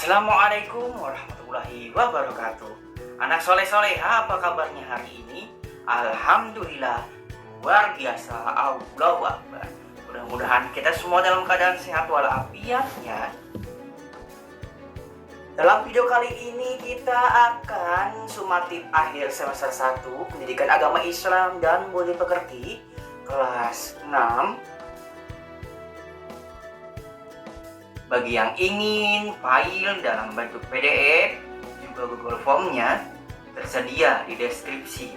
Assalamualaikum warahmatullahi wabarakatuh. Anak soleh-soleha, apa kabarnya hari ini? Alhamdulillah, luar biasa. Allahu Akbar. Mudah-mudahan kita semua dalam keadaan sehat walafiat ya. Dalam video kali ini kita akan sumatif akhir semester 1 Pendidikan Agama Islam dan Budi Pekerti kelas 6. Bagi yang ingin file dalam bentuk PDF, juga Google Form-nya tersedia di deskripsi.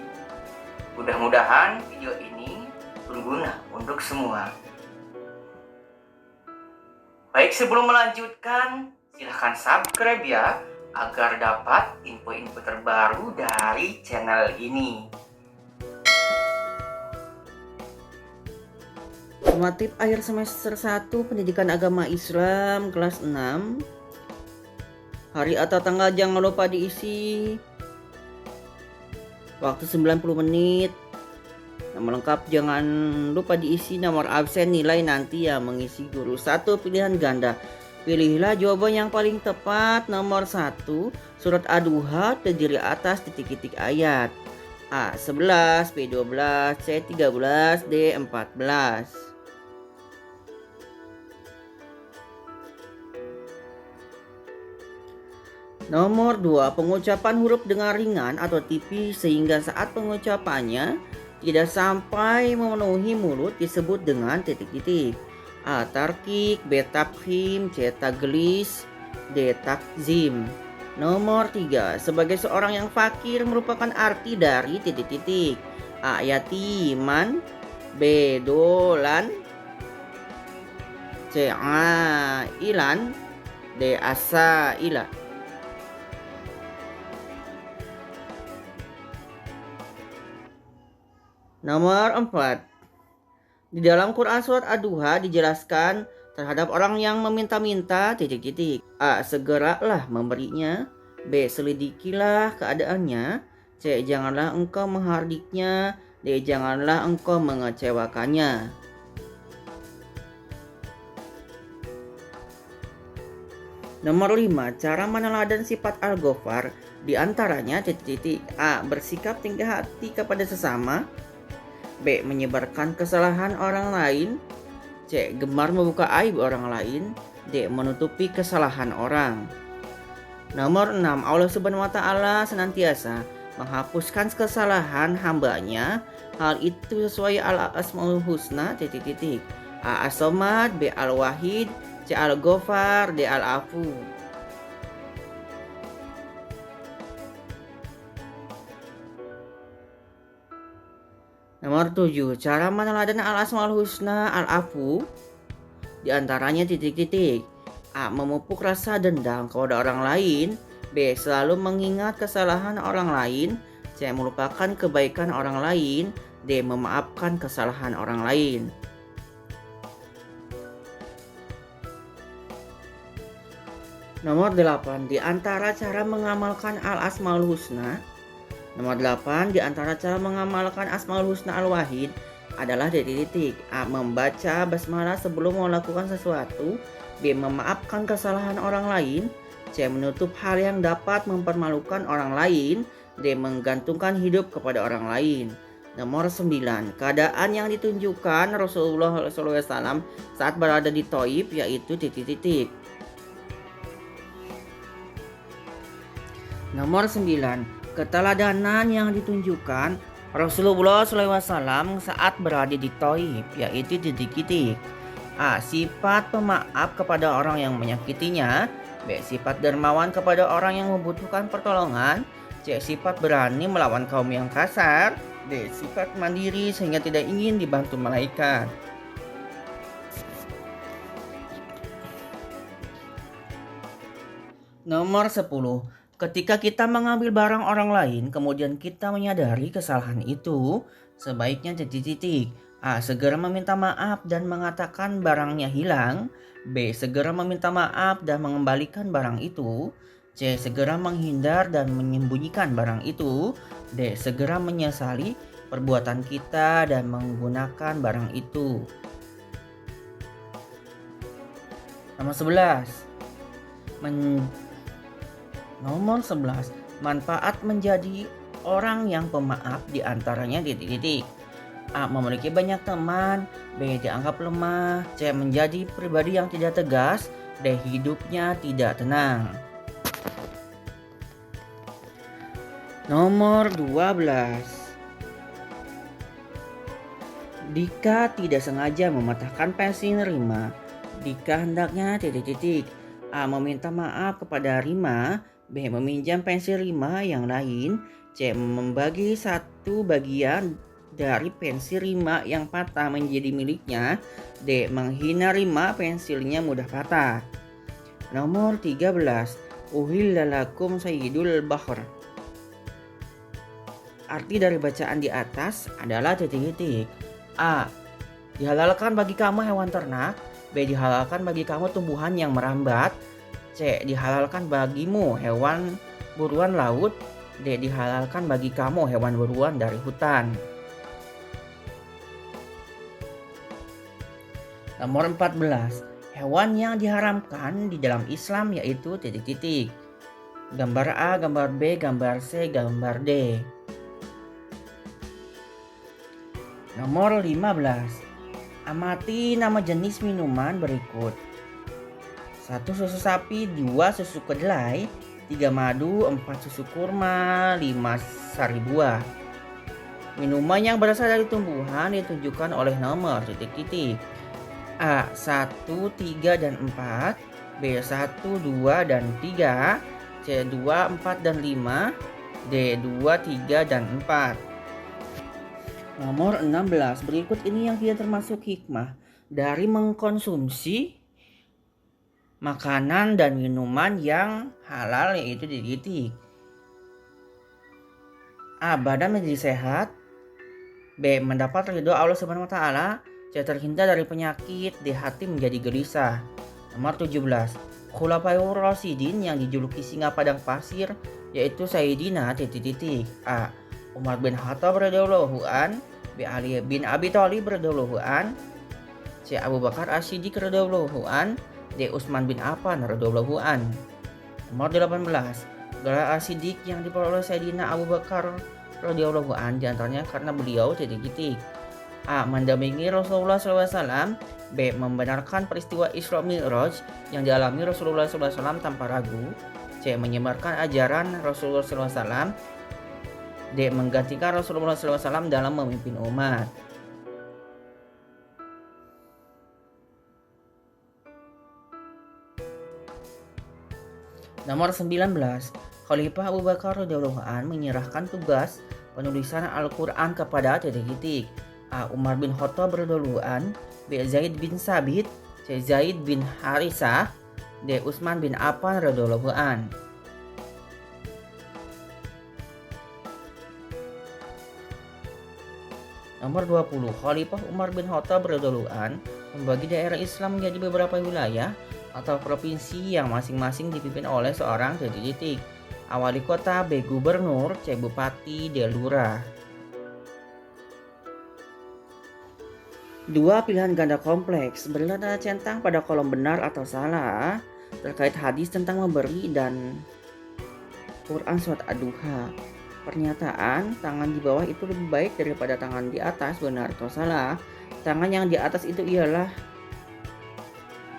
Mudah-mudahan video ini berguna untuk semua. Baik, sebelum melanjutkan, silahkan subscribe ya, agar dapat info-info terbaru dari channel ini. Sumatif akhir semester 1 Pendidikan Agama Islam kelas 6. Hari atau tanggal jangan lupa diisi. Waktu 90 menit. Nama lengkap jangan lupa diisi. Nomor absen, nilai nanti ya mengisi guru. 1 pilihan ganda. Pilihlah jawaban yang paling tepat. Nomor 1, surat Ad-Duha terdiri atas titik-titik ayat. A 11, B 12, C 13, D 14. Nomor 2, pengucapan huruf dengan ringan atau tipis sehingga saat pengucapannya tidak sampai memenuhi mulut disebut dengan titik-titik. A. Tarkik, B. Tafkhim, C. Taglis, D. Takzim. Nomor 3, sebagai seorang yang fakir merupakan arti dari titik-titik. A. Yatiman, B. Dolan, C. Ailan, D. Asailah. Nomor 4. Di dalam Quran surat Ad-Duha dijelaskan terhadap orang yang meminta-minta titik-titik. A. Segeralah memberinya. B. Selidikilah keadaannya. C. Janganlah engkau menghardiknya. D. Janganlah engkau mengecewakannya. Nomor 5. Cara meneladan sifat Al-Ghafar diantaranya titik-titik. A. Bersikap tinggi hati kepada sesama. B. Menyebarkan kesalahan orang lain. C. Gemar membuka aib orang lain. D. Menutupi kesalahan orang. Nomor 6. Allah Subhanahu wa Ta'ala senantiasa menghapuskan kesalahan hambanya. Hal itu sesuai al-asmaul husna titik-titik. A. As-Somad, B. Al-Wahid, C. Al-Ghafar, D. Al-Afu. Nomor 7. Cara meneladan al-asmaul husna al-afu diantaranya titik-titik. A. Memupuk rasa dendam kepada orang lain. B. Selalu mengingat kesalahan orang lain. C. Melupakan kebaikan orang lain. D. Memaafkan kesalahan orang lain. Nomor 8. Di antara cara mengamalkan al-asmaul husna. Nomor 8, di antara cara mengamalkan Asmaul Husna Al-Wahid adalah titik-titik. A. Membaca basmalah sebelum melakukan sesuatu. B. Memaafkan kesalahan orang lain. C. Menutup hal yang dapat mempermalukan orang lain. D. Menggantungkan hidup kepada orang lain. Nomor 9, keadaan yang ditunjukkan Rasulullah SAW saat berada di Thaif yaitu titik-titik. Nomor 9, keteladanan yang ditunjukkan Rasulullah SAW saat berada di Thaif yaitu titik-titik. A. Sifat pemaaf kepada orang yang menyakitinya. B. Sifat dermawan kepada orang yang membutuhkan pertolongan. C. Sifat berani melawan kaum yang kasar. D. Sifat mandiri sehingga tidak ingin dibantu malaikat. Nomor 10. Ketika kita mengambil barang orang lain, kemudian kita menyadari kesalahan itu, sebaiknya titik-titik. A. Segera meminta maaf dan mengatakan barangnya hilang. B. Segera meminta maaf dan mengembalikan barang itu. C. Segera menghindar dan menyembunyikan barang itu. D. Segera menyesali perbuatan kita dan menggunakan barang itu. Nomor 11. Nomor 11, manfaat menjadi orang yang pemaaf diantaranya titik-titik. A. Memiliki banyak teman. B. Dianggap lemah. C. Menjadi pribadi yang tidak tegas. D. Hidupnya tidak tenang. Nomor 12, Dika tidak sengaja mematahkan pensil Rima. Dika hendaknya titik-titik. A. Meminta maaf kepada Rima. B. Meminjam pensil Rima yang lain. C. Membagi satu bagian dari pensil Rima yang patah menjadi miliknya. D. Menghina Rima, pensilnya mudah patah. Nomor 13, Uhilla lakum sayyidul bahr. Arti dari bacaan di atas adalah titik-titik. A. Dihalalkan bagi kamu hewan ternak. B. Dihalalkan bagi kamu tumbuhan yang merambat. C. Dihalalkan bagimu hewan buruan laut. D. Dihalalkan bagi kamu hewan buruan dari hutan. Nomor 14, hewan yang diharamkan di dalam Islam yaitu titik-titik. Gambar A, gambar B, gambar C, gambar D. Nomor 15, amati nama jenis minuman berikut. 1. Susu sapi, 2. Susu kedelai, 3. Madu, 4. Susu kurma, 5. Sari buah. Minuman yang berasal dari tumbuhan ditunjukkan oleh nomor titik-titik. A. 1, 3, dan 4. B. 1, 2, dan 3. C. 2, 4, dan 5. D. 2, 3, dan 4. Nomor 16, berikut ini yang tidak termasuk hikmah dari mengkonsumsi makanan dan minuman yang halal yaitu titik-titik. A. Badan menjadi sehat. B. Mendapat ridho Allah Subhanahu wa taala. C. Terhindar dari penyakit. D. Hati menjadi gelisah. Nomor 17, Khulafaur Rasyidin yang dijuluki singa padang pasir yaitu Sayyidina titik-titik. A. Umar bin Khattab radhiyallahu an. B. Ali bin Abi Thalib radhiyallahu an. C. Abu Bakar As-Siddiq radhiyallahu an. D. Utsman bin Affan radhiyallahu an. Nomor 18, gelar As-Siddiq yang diperoleh Sayyidina Abu Bakar radhiyallahu an diantaranya karena beliau titik-titik. A. Mendampingi Rasulullah SAW. B. Membenarkan peristiwa Isra Mi'raj yang dialami Rasulullah SAW tanpa ragu. C. Menyebarkan ajaran Rasulullah SAW. D. Menggantikan Rasulullah SAW dalam memimpin umat. Nomor 19, Khalifah Abu Bakar radhiyallahu an menyerahkan tugas penulisan Al-Quran kepada titik-titik. A. Umar bin Khattab radhiyallahu an. B. Zaid bin Sabit. C. Zaid bin Harisah. D. Utsman bin Affan radhiyallahu an. Nomor 20, Khalifah Umar bin Khattab radhiyallahu an membagi daerah Islam menjadi beberapa wilayah atau provinsi yang masing-masing dipimpin oleh seorang titik-titik. A. Wali kota, B. Gubernur, C. Bupati, D. Lurah. 2. Pilihan ganda kompleks. Berilah tanda centang pada kolom benar atau salah terkait hadis tentang memberi dan Quran surat Ad-Duha. Pernyataan tangan di bawah itu lebih baik daripada tangan di atas, benar atau salah? Tangan yang di atas itu ialah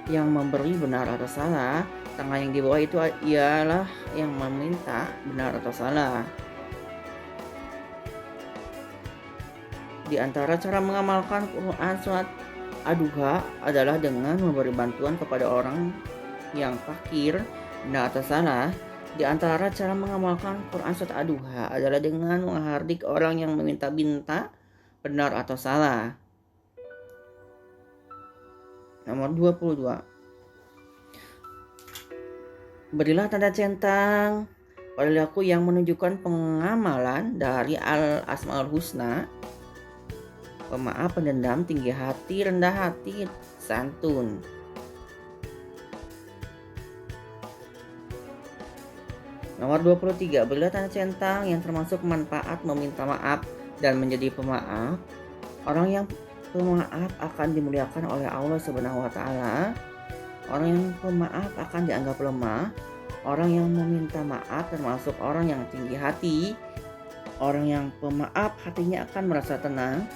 yang memberi, benar atau salah? Tangan yang di bawah itu ialah yang meminta, benar atau salah? Di antara cara mengamalkan Quran surat Ad-Duha adalah dengan memberi bantuan kepada orang yang fakir, benar atau salah? Di antara cara mengamalkan Quran surat Ad-Duha adalah dengan menghardik orang yang meminta-minta, benar atau salah? Nomor 22, berilah tanda centang perilaku yang menunjukkan pengamalan dari Al-Asmaul Husna. Pemaaf, pendendam, tinggi hati, rendah hati, santun. Nomor 23, berilah tanda centang yang termasuk manfaat meminta maaf dan menjadi pemaaf. Orang yang pemaaf akan dimuliakan oleh Allah Subhanahu wa taala. Orang yang pemaaf akan dianggap lemah. Orang yang meminta maaf termasuk orang yang tinggi hati. Orang yang pemaaf hatinya akan merasa tenang.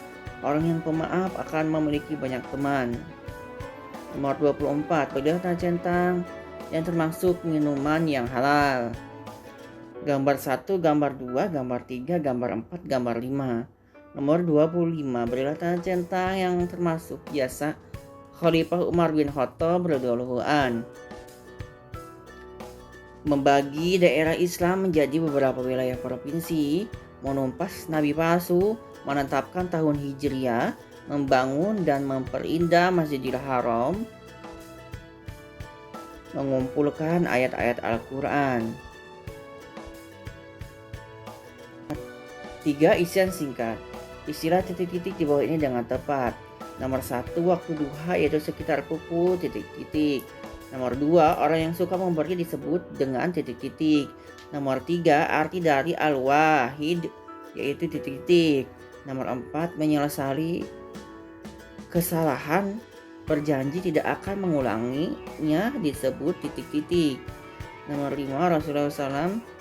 Orang yang pemaaf akan memiliki banyak teman. Nomor 24, beliau centang yang termasuk minuman yang halal. Gambar 1, gambar 2, gambar 3, gambar 4, gambar 5. Nomor 25, berilah tanda centang yang termasuk jasa Khalifah Umar bin Khattab radhiyallahu an. Membagi daerah Islam menjadi beberapa wilayah provinsi, menumpas nabi palsu, menetapkan tahun Hijriah, membangun dan memperindah Masjidil Haram, mengumpulkan ayat-ayat Al-Quran. 3. Isian singkat. Istilah titik-titik di bawah ini dengan tepat. Nomor 1, waktu duha yaitu sekitar pukul titik-titik. Nomor 2, orang yang suka memberi disebut dengan titik-titik. Nomor 3, arti dari al-wahid yaitu titik-titik. Nomor 4, menyelesaikan kesalahan berjanji tidak akan mengulanginya disebut titik-titik. Nomor 5, Rasulullah SAW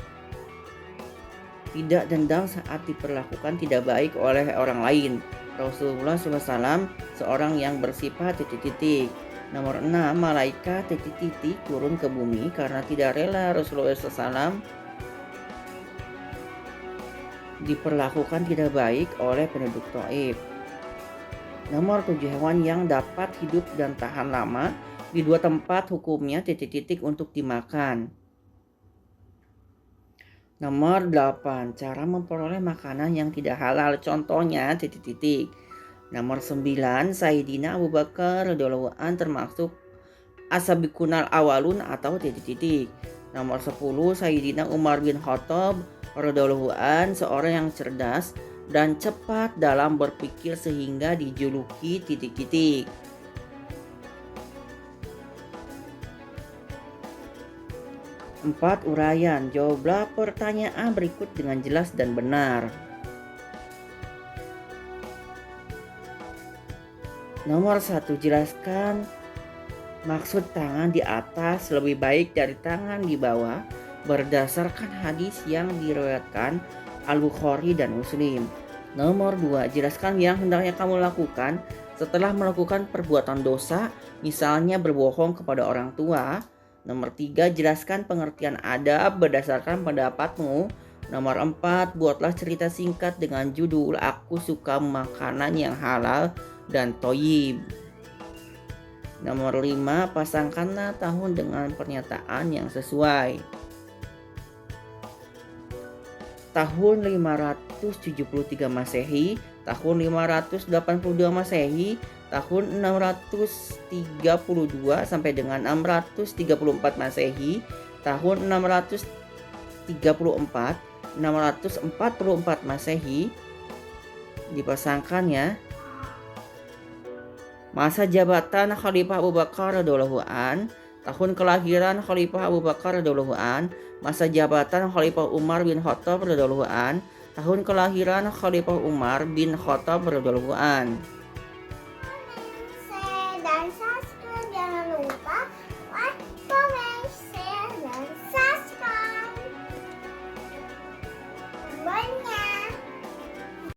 tidak dendam saat diperlakukan tidak baik oleh orang lain. Rasulullah SAW seorang yang bersifat titik-titik. Nomor 6, malaikat titik-titik turun ke bumi karena tidak rela Rasulullah SAW diperlakukan tidak baik oleh penduduk Taif. Nomor 7, hewan yang dapat hidup dan tahan lama di dua tempat hukumnya titik-titik untuk dimakan. Nomor 8, cara memperoleh makanan yang tidak halal, contohnya titik-titik. Nomor 9, Sayyidina Abu Bakar radhiyallahu an termasuk asabiqunal awalun atau titik-titik. Nomor 10, Sayyidina Umar bin Khattab radhiyallahu an seorang yang cerdas dan cepat dalam berpikir sehingga dijuluki titik-titik. 4. Uraian. Jawablah pertanyaan berikut dengan jelas dan benar. Nomor 1, jelaskan maksud tangan di atas lebih baik dari tangan di bawah berdasarkan hadis yang diriwayatkan Al-Bukhari dan Muslim. Nomor 2, jelaskan yang hendaknya kamu lakukan setelah melakukan perbuatan dosa, misalnya berbohong kepada orang tua. Nomor 3, jelaskan pengertian adab berdasarkan pendapatmu. Nomor 4, buatlah cerita singkat dengan judul Aku Suka Makanan Yang Halal dan Thoyyib. Nomor 5, pasangkanlah tahun dengan pernyataan yang sesuai. Tahun 573 Masehi, tahun 582 Masehi, tahun 632 sampai dengan 634 Masehi, tahun 634, 644 Masehi dipasangkan ya. Masa jabatan Khalifah Abu Bakar radhiyallahu an, tahun kelahiran Khalifah Abu Bakar radhiyallahu an, masa jabatan Khalifah Umar bin Khattab radhiyallahu an, tahun kelahiran Khalifah Umar bin Khattab radhiyallahu an.